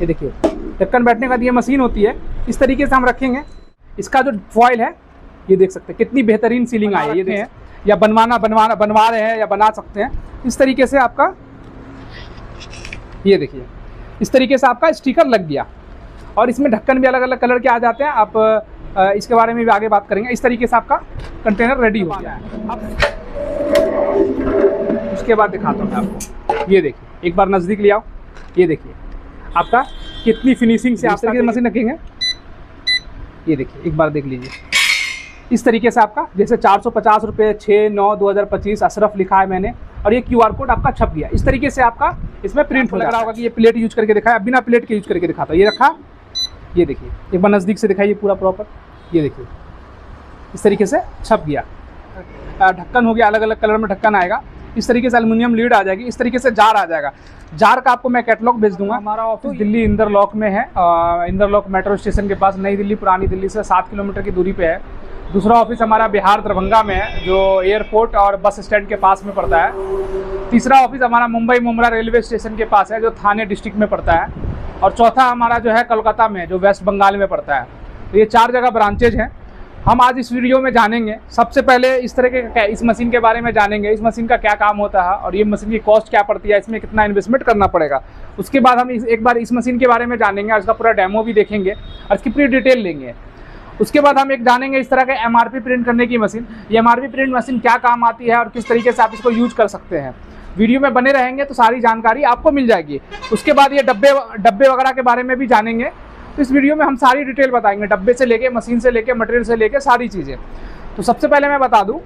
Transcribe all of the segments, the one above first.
ये देखिए ढक्कन बैठने का ये मशीन होती है, इस तरीके से हम रखेंगे। इसका जो फॉइल है ये देख सकते हैं कितनी बेहतरीन सीलिंग आई है, ये देखें, या बनवा रहे हैं या बना सकते हैं। इस तरीके से आपका ये देखिए इस तरीके से आपका स्टिकर लग गया, और इसमें ढक्कन भी अलग अलग कलर के आ जाते हैं। आप इसके बारे में भी आगे बात करेंगे। इस तरीके से आपका कंटेनर रेडी हो गया है। अब उसके बाद दिखाता हूँ मैं आपको, ये देखिए एक बार नज़दीक ले आओ, ये देखिए आपका कितनी फिनिशिंग से आप तरीके से मशीन रखेंगे। ये देखिए एक बार देख लीजिए, इस तरीके से आपका जैसे 450 रुपये 6/9/2025 अशरफ लिखा है मैंने, और ये QR कोड आपका छप गया। इस तरीके से आपका इसमें प्रिंट हो लग रहा होगा कि ये प्लेट यूज करके दिखाया, बिना प्लेट के यूज करके दिखाता। ये रखा, ये देखिए एक बार नज़दीक से दिखाइए पूरा प्रॉपर, ये देखिए इस तरीके से छप गया। ढक्कन हो गया, अलग अलग कलर में ढक्कन आएगा। इस तरीके से एल्युमिनियम लीड आ जाएगी। इस तरीके से जार आ जाएगा। जार का आपको मैं कैटलॉग भेज दूंगा। हमारा ऑफिस दिल्ली इंदरलॉक में है, इंदरलॉक मेट्रो स्टेशन के पास, नई दिल्ली पुरानी दिल्ली से 7 किलोमीटर की दूरी पे है। दूसरा ऑफिस हमारा बिहार दरभंगा में है, जो एयरपोर्ट और बस स्टैंड के पास में पड़ता है। तीसरा ऑफिस हमारा मुंबई मुमरा रेलवे स्टेशन के पास है, जो थाने डिस्ट्रिक्ट में पड़ता है। और चौथा हमारा जो है कोलकाता में, जो वेस्ट बंगाल में पड़ता है। तो ये 4 जगह ब्रांचेज हैं। हम आज इस वीडियो में जानेंगे, सबसे पहले इस तरह के इस मशीन के बारे में जानेंगे, इस मशीन का क्या काम होता है और ये मशीन की कॉस्ट क्या पड़ती है, इसमें कितना इन्वेस्टमेंट करना पड़ेगा। उसके बाद हम एक बार इस मशीन के बारे में जानेंगे और इसका पूरा डेमो भी देखेंगे और इसकी पूरी डिटेल लेंगे। उसके बाद हम एक जानेंगे इस तरह के MRP प्रिंट करने की मशीन, ये MRP प्रिंट मशीन क्या काम आती है और किस तरीके से आप इसको यूज कर सकते हैं। वीडियो में बने रहेंगे तो सारी जानकारी आपको मिल जाएगी। उसके बाद ये डब्बे वगैरह के बारे में भी जानेंगे। तो इस वीडियो में हम सारी डिटेल बताएंगे, डब्बे से लेके, मशीन से लेके, मटेरियल से लेके, सारी चीज़ें। तो सबसे पहले मैं बता दूं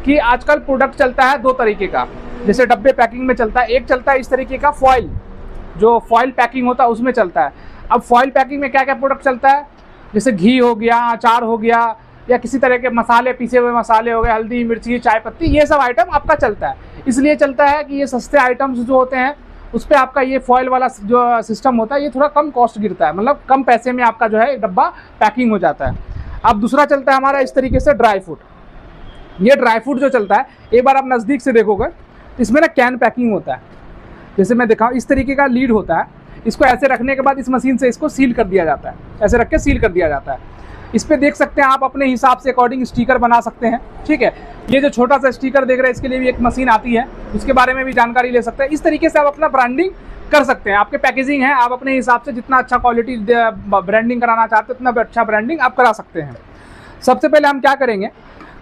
कि आजकल प्रोडक्ट चलता है 2 तरीके का। जैसे डब्बे पैकिंग में चलता है, एक चलता है इस तरीके का फॉइल, जो फॉइल पैकिंग होता है उसमें चलता है। अब फॉइल पैकिंग में क्या क्या प्रोडक्ट चलता है, जैसे घी हो गया, अचार हो गया, या किसी तरह के मसाले, पीसे हुए मसाले हो गए, हल्दी मिर्ची चाय पत्ती, ये सब आइटम आपका चलता है। इसलिए चलता है कि ये सस्ते आइटम्स जो होते हैं उस पर आपका ये फॉइल वाला जो सिस्टम होता है ये थोड़ा कम कॉस्ट गिरता है, मतलब कम पैसे में आपका जो है एक डब्बा पैकिंग हो जाता है। अब दूसरा चलता है हमारा इस तरीके से ड्राई फ्रूट। ये ड्राई फ्रूट जो चलता है, एक बार आप नज़दीक से देखोगे तो इसमें ना कैन पैकिंग होता है। जैसे मैं दिखाऊँ, इस तरीके का लीड होता है। इसको ऐसे रखने के बाद इस मशीन से इसको सील कर दिया जाता है, ऐसे रख के सील कर दिया जाता है। इस पे देख सकते हैं आप अपने हिसाब से अकॉर्डिंग स्टिकर बना सकते हैं, ठीक है। ये जो छोटा सा स्टिकर देख रहे हैं इसके लिए भी एक मशीन आती है, उसके बारे में भी जानकारी ले सकते हैं। इस तरीके से आप अपना ब्रांडिंग कर सकते हैं। आपके पैकेजिंग है, आप अपने हिसाब से जितना अच्छा क्वालिटी ब्रांडिंग कराना चाहते हैं उतना अच्छा ब्रांडिंग आप करा सकते हैं। सबसे पहले हम क्या करेंगे,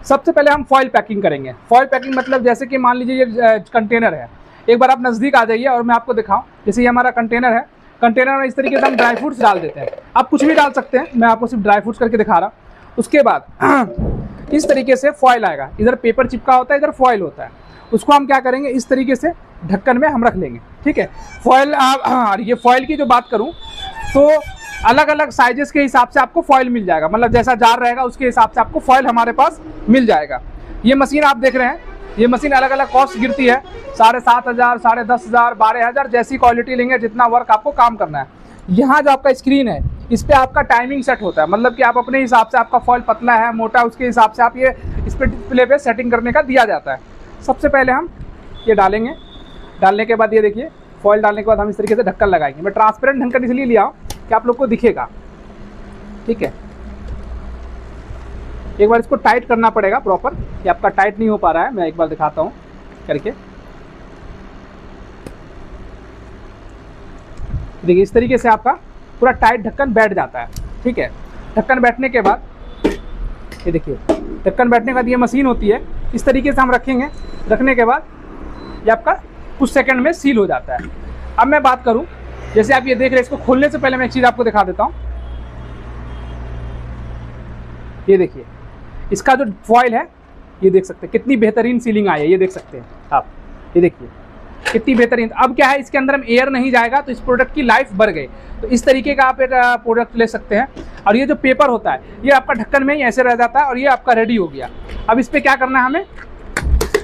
सबसे पहले हम फॉइल पैकिंग करेंगे। फॉइल पैकिंग मतलब जैसे कि मान लीजिए ये कंटेनर है, एक बार आप नज़दीक आ जाइए और मैं आपको दिखाऊँ। जैसे ये हमारा कंटेनर है, कंटेनर में इस तरीके से हम ड्राई फ्रूट्स डाल देते हैं। आप कुछ भी डाल सकते हैं, मैं आपको सिर्फ ड्राई फ्रूट्स करके दिखा रहा। उसके बाद इस तरीके से फॉइल आएगा, इधर पेपर चिपका होता है, इधर फॉइल होता है। उसको हम क्या करेंगे, इस तरीके से ढक्कन में हम रख लेंगे, ठीक है। फॉइल, ये फॉइल की जो बात करूं तो अलग अलग साइजेस के हिसाब से आपको फॉइल मिल जाएगा, मतलब जैसा जार रहेगा उसके हिसाब से आपको फॉइल हमारे पास मिल जाएगा। ये मशीन आप देख रहे हैं, ये मशीन अलग अलग कॉस्ट गिरती है, 7,500, 10,500, 12,000, जैसी क्वालिटी लेंगे, जितना वर्क आपको काम करना है। यहाँ जो आपका स्क्रीन है इस पर आपका टाइमिंग सेट होता है, मतलब कि आप अपने हिसाब से, आपका फॉइल पतला है मोटा, उसके हिसाब से आप ये इस पर डिस्प्ले पे सेटिंग करने का दिया जाता है। सबसे पहले हम ये डालेंगे, डालने के बाद ये देखिए फॉइल डालने के बाद हम इस तरीके से ढक्कन लगाएंगे। मैं ट्रांसपेरेंट ढक्कन इसलिए लिया हूँ कि आप लोग को दिखेगा, ठीक है। एक बार इसको टाइट करना पड़ेगा प्रॉपर, ये आपका टाइट नहीं हो पा रहा है, मैं एक बार दिखाता हूँ करके। देखिए इस तरीके से आपका पूरा टाइट ढक्कन बैठ जाता है, ठीक है। ढक्कन बैठने के बाद ये देखिए, ढक्कन बैठने के बाद ये मशीन होती है, इस तरीके से हम रखेंगे। रखने के बाद ये आपका कुछ सेकंड में सील हो जाता है। अब मैं बात करूं, जैसे आप ये देख रहे हैं, इसको खोलने से पहले मैं एक चीज़ आपको दिखा देता हूं। ये देखिए इसका जो फॉइल है, ये देख सकते हैं कितनी बेहतरीन सीलिंग आई है, ये देख सकते हैं आप, ये देखिए कितनी बेहतरीन। अब क्या है, इसके अंदर हम एयर नहीं जाएगा तो इस प्रोडक्ट की लाइफ बढ़ गई। तो इस तरीके का आप एक प्रोडक्ट ले सकते हैं। और ये जो पेपर होता है ये आपका ढक्कन में ही ऐसे रह जाता है और ये आपका रेडी हो गया। अब इस पर क्या करना है हमें,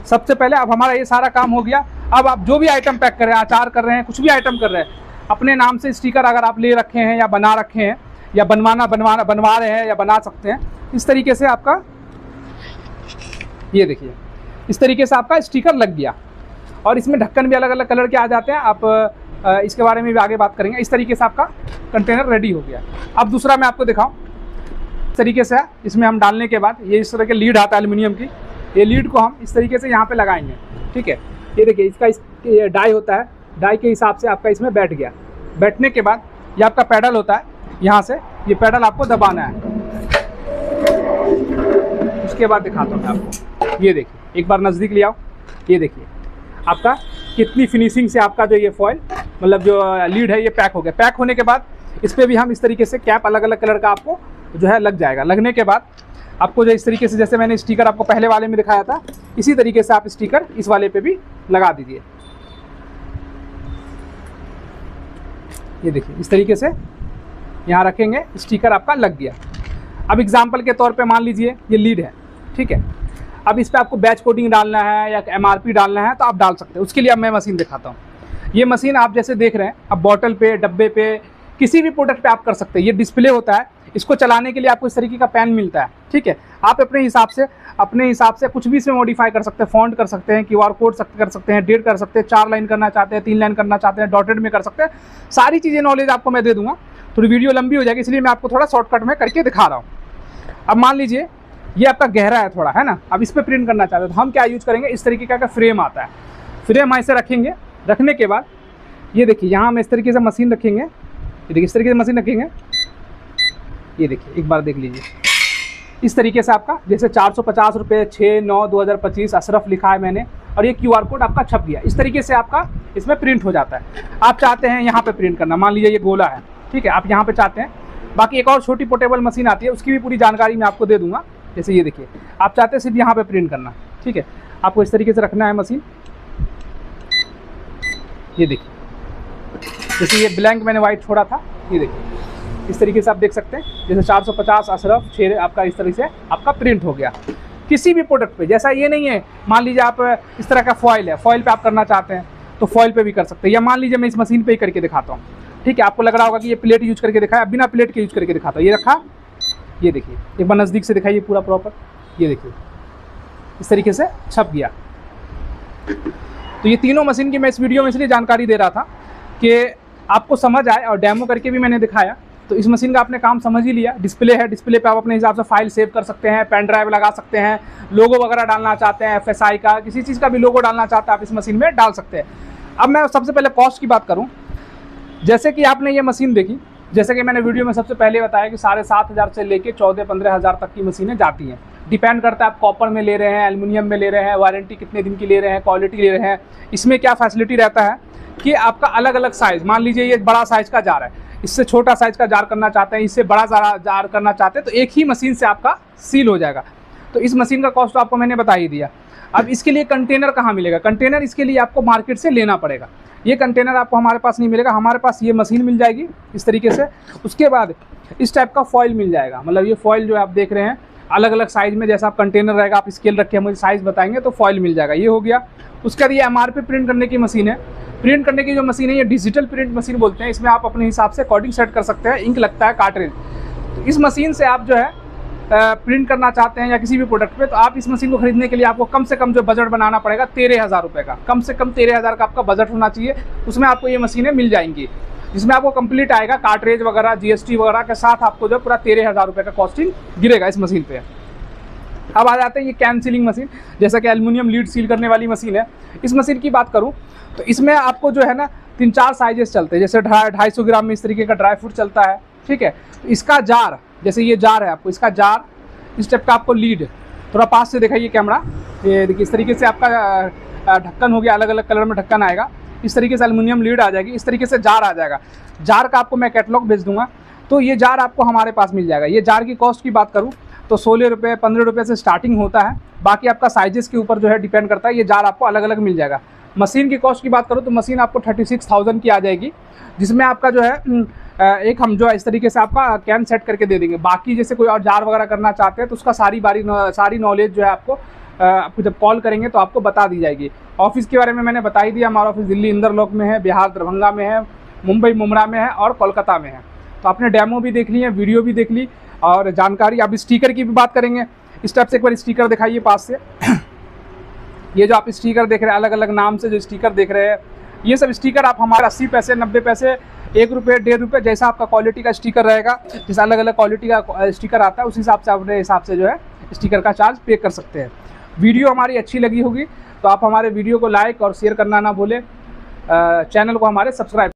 सबसे पहले अब हमारा ये सारा काम हो गया। अब आप जो भी आइटम पैक कर रहे हैं, अचार कर रहे हैं, कुछ भी आइटम कर रहे हैं, अपने नाम से स्टिकर अगर आप ले रखे हैं या बना रखे हैं या बनवा रहे हैं या बना सकते हैं, इस तरीके से आपका ये देखिए इस तरीके से आपका स्टिकर लग गया। और इसमें ढक्कन भी अलग अलग कलर के आ जाते हैं, आप इसके बारे में भी आगे बात करेंगे। इस तरीके से आपका कंटेनर रेडी हो गया। अब दूसरा मैं आपको दिखाऊं, इस तरीके से इसमें हम डालने के बाद ये इस तरह के लीड आता है एल्युमिनियम की, ये लीड को हम इस तरीके से यहाँ पे लगाएंगे, ठीक है। ये देखिए इसका ये डाई होता है, डाई के हिसाब से आपका इसमें बैठ गया। बैठने के बाद ये आपका पैडल होता है, यहाँ से ये पैडल आपको दबाना है। उसके बाद दिखाता हूँ मैं आपको, ये देखिए एक बार नज़दीक ले आओ, ये देखिए आपका कितनी फिनिशिंग से आपका जो ये फॉइल मतलब जो लीड है ये पैक हो गया। पैक होने के बाद इस पर भी हम इस तरीके से कैप अलग अलग कलर का आपको जो है लग जाएगा। लगने के बाद आपको जो इस तरीके से, जैसे मैंने स्टिकर आपको पहले वाले में दिखाया था, इसी तरीके से आप स्टिकर इस वाले पे भी लगा दीजिए। ये देखिए इस तरीके से यहाँ रखेंगे, स्टिकर आपका लग गया। अब एग्जाम्पल के तौर पे मान लीजिए ये लीड है, ठीक है। अब इस पर आपको बैच कोडिंग डालना है या MRP डालना है तो आप डाल सकते हैं। उसके लिए अब मैं मशीन दिखाता हूँ। ये मशीन आप जैसे देख रहे हैं, अब बॉटल पे, डब्बे पे, किसी भी प्रोडक्ट पे आप कर सकते हैं। ये डिस्प्ले होता है, इसको चलाने के लिए आपको इस तरीके का पैन मिलता है, ठीक है। आप अपने हिसाब से कुछ भी इसमें मॉडिफाई कर सकते हैं, फॉन्ट कर सकते हैं, QR कोड कर सकते हैं, डेट कर सकते हैं, 4 लाइन करना चाहते हैं, 3 लाइन करना चाहते हैं, डॉटेड में कर सकते हैं। सारी चीज़ें नॉलेज आपको मैं दे दूंगा। थोड़ी वीडियो लंबी हो जाएगी, इसलिए मैं आपको थोड़ा शॉर्टकट में करके दिखा रहा हूँ। अब मान लीजिए ये आपका गहरा है थोड़ा, है ना। अब इस पर प्रिंट करना चाहते हैं तो हम क्या यूज करेंगे, इस तरीके का फ्रेम आता है। फ्रेम ऐसे रखेंगे, रखने के बाद ये देखिए यहाँ हम इस तरीके से मशीन रखेंगे, ये देखिए इस तरीके से मशीन रखेंगे। ये देखिए एक बार देख लीजिए, इस तरीके से आपका जैसे 450 रुपये 6/9/2025 अशरफ लिखा है मैंने, और ये QR कोड आपका छप गया। इस तरीके से आपका इसमें प्रिंट हो जाता है। आप चाहते हैं यहाँ पे प्रिंट करना, मान लीजिए ये गोला है, ठीक है, आप यहाँ पे चाहते हैं। बाकी एक और छोटी पोर्टेबल मशीन आती है, उसकी भी पूरी जानकारी मैं आपको दे दूंगा। जैसे ये देखिए आप चाहते हैं सिर्फ यहाँ पे प्रिंट करना, ठीक है। आपको इस तरीके से रखना है मशीन। ये देखिए जैसे ये ब्लैंक मैंने वाइट छोड़ा था, ये देखिए इस तरीके से आप देख सकते हैं। जैसे 450 अशरफ 6 आपका इस तरीके से आपका प्रिंट हो गया किसी भी प्रोडक्ट पे। जैसा ये नहीं है, मान लीजिए आप इस तरह का फॉइल है, फॉइल पे आप करना चाहते हैं तो फॉइल पे भी कर सकते हैं। या मान लीजिए मैं इस मशीन पे ही करके दिखाता हूँ, ठीक है। आपको लग रहा होगा कि ये प्लेट यूज करके दिखाया, बिना प्लेट के यूज करके दिखाता हूँ। ये रखा, ये देखिए एक बार नज़दीक से दिखाइए पूरा प्रॉपर, ये देखिए इस तरीके से छप गया। तो ये तीनों मशीन की मैं इस वीडियो में इसलिए जानकारी दे रहा था कि आपको समझ आए, और डेमो करके भी मैंने दिखाया। तो इस मशीन का आपने काम समझ ही लिया। डिस्प्ले है, डिस्प्ले पे आप अपने हिसाब से फाइल सेव कर सकते हैं, पेन ड्राइव लगा सकते हैं, लोगो वगैरह डालना चाहते हैं, FSI का किसी चीज़ का भी लोगो डालना चाहते हैं आप इस मशीन में डाल सकते हैं। अब मैं सबसे पहले कॉस्ट की बात करूँ। जैसे कि आपने ये मशीन देखी, जैसे कि मैंने वीडियो में सबसे पहले बताया कि 7,500 से लेके 14-15 हज़ार तक की मशीनें जाती हैं। डिपेंड करता है आप कॉपर में ले रहे हैं, एल्युमिनियम में ले रहे हैं, वारंटी कितने दिन की ले रहे हैं, क्वालिटी ले रहे हैं। इसमें क्या फैसिलिटी रहता है कि आपका अलग अलग साइज़, मान लीजिए ये बड़ा साइज़ का जार है, इससे छोटा साइज़ का जार करना चाहते हैं, इससे बड़ा जार करना चाहते हैं, तो एक ही मशीन से आपका सील हो जाएगा। तो इस मशीन का कॉस्ट आपको मैंने बता ही दिया। अब इसके लिए कंटेनर कहाँ मिलेगा? कंटेनर इसके लिए आपको मार्केट से लेना पड़ेगा। ये कंटेनर आपको हमारे पास नहीं मिलेगा। हमारे पास ये मशीन मिल जाएगी इस तरीके से। उसके बाद इस टाइप का फॉइल मिल जाएगा, मतलब ये फॉइल जो आप देख रहे हैं अलग अलग साइज़ में, जैसा आप कंटेनर रहेगा, आप स्केल रख के मुझे साइज़ बताएंगे तो फॉइल मिल जाएगा। ये हो गया। उसके बाद ये MRP प्रिंट करने की मशीन है। प्रिंट करने की जो मशीन है ये डिजिटल प्रिंट मशीन बोलते हैं। इसमें आप अपने हिसाब से कोडिंग सेट कर सकते हैं, इंक लगता है, कार्ट्रिज। तो इस मशीन से आप जो है प्रिंट करना चाहते हैं या किसी भी प्रोडक्ट पे, तो आप इस मशीन को खरीदने के लिए आपको कम से कम जो बजट बनाना पड़ेगा 13,000 रुपये का, कम से कम 13,000 का आपका बजट होना चाहिए। उसमें आपको ये मशीनें मिल जाएंगी, जिसमें आपको कंप्लीट आएगा, कार्ट्रिज वगैरह, GST वगैरह के साथ आपको जो पूरा 13,000 रुपये का कॉस्टिंग गिरेगा इस मशीन पे। अब आ जाते हैं ये कैन सीलिंग मशीन, जैसा कि एल्युमिनियम लीड सील करने वाली मशीन है। इस मशीन की बात करूँ तो इसमें आपको जो है ना 3-4 साइजेस चलते हैं। जैसे 250 ग्राम में इस तरीके का ड्राई फ्रूट चलता है, ठीक है। तो इसका जार, जैसे ये जार है, आपको इसका जार, इस टाइप का आपको लीड, थोड़ा पास से दिखाइए कैमरा, ये देखिए इस तरीके से आपका ढक्कन हो गया, अलग अलग कलर में ढक्कन आएगा। इस तरीके से एल्युमिनियम लीड आ जाएगी, इस तरीके से जार आ जाएगा। जार का आपको मैं कैटलॉग भेज दूंगा, तो ये जार आपको हमारे पास मिल जाएगा। ये जार की कॉस्ट की बात करूँ तो 16 रुपये 15 रुपये से स्टार्टिंग होता है। बाकी आपका साइजेस के ऊपर जो है डिपेंड करता है। ये जार आपको अलग अलग मिल जाएगा। मशीन की कॉस्ट की बात करूँ तो मशीन आपको 36,000 की आ जाएगी, जिसमें आपका जो है एक हम जो है इस तरीके से आपका कैन सेट करके दे देंगे। बाकी जैसे कोई और जार वगैरह करना चाहते हैं तो उसका सारी नॉलेज जो है आपको जब कॉल करेंगे तो आपको बता दी जाएगी। ऑफिस के बारे में मैंने बता ही दिया। हमारा ऑफिस दिल्ली इंदरलोक में है, बिहार दरभंगा में है, मुंबई मुमरा में है और कोलकाता में है। तो आपने डेमो भी देख ली है, वीडियो भी देख ली और जानकारी। अब स्टिकर की भी बात करेंगे। इस टाइप से एक बार स्टिकर दिखाइए पास से। ये जो आप स्टिकर देख रहे हैं, अलग अलग नाम से जो स्टिकर देख रहे हैं, ये सब स्टिकर आप हमारा 80 पैसे, 90 पैसे, 1 रुपये, 1.5 रुपये, जैसा आपका क्वालिटी का स्टिकर रहेगा, जैसा अलग अलग क्वालिटी का स्टिकर आता है उस हिसाब से अपने हिसाब से जो है स्टिकर का चार्ज पे कर सकते हैं। वीडियो हमारी अच्छी लगी होगी तो आप हमारे वीडियो को लाइक और शेयर करना ना भूलें, चैनल को हमारे सब्सक्राइब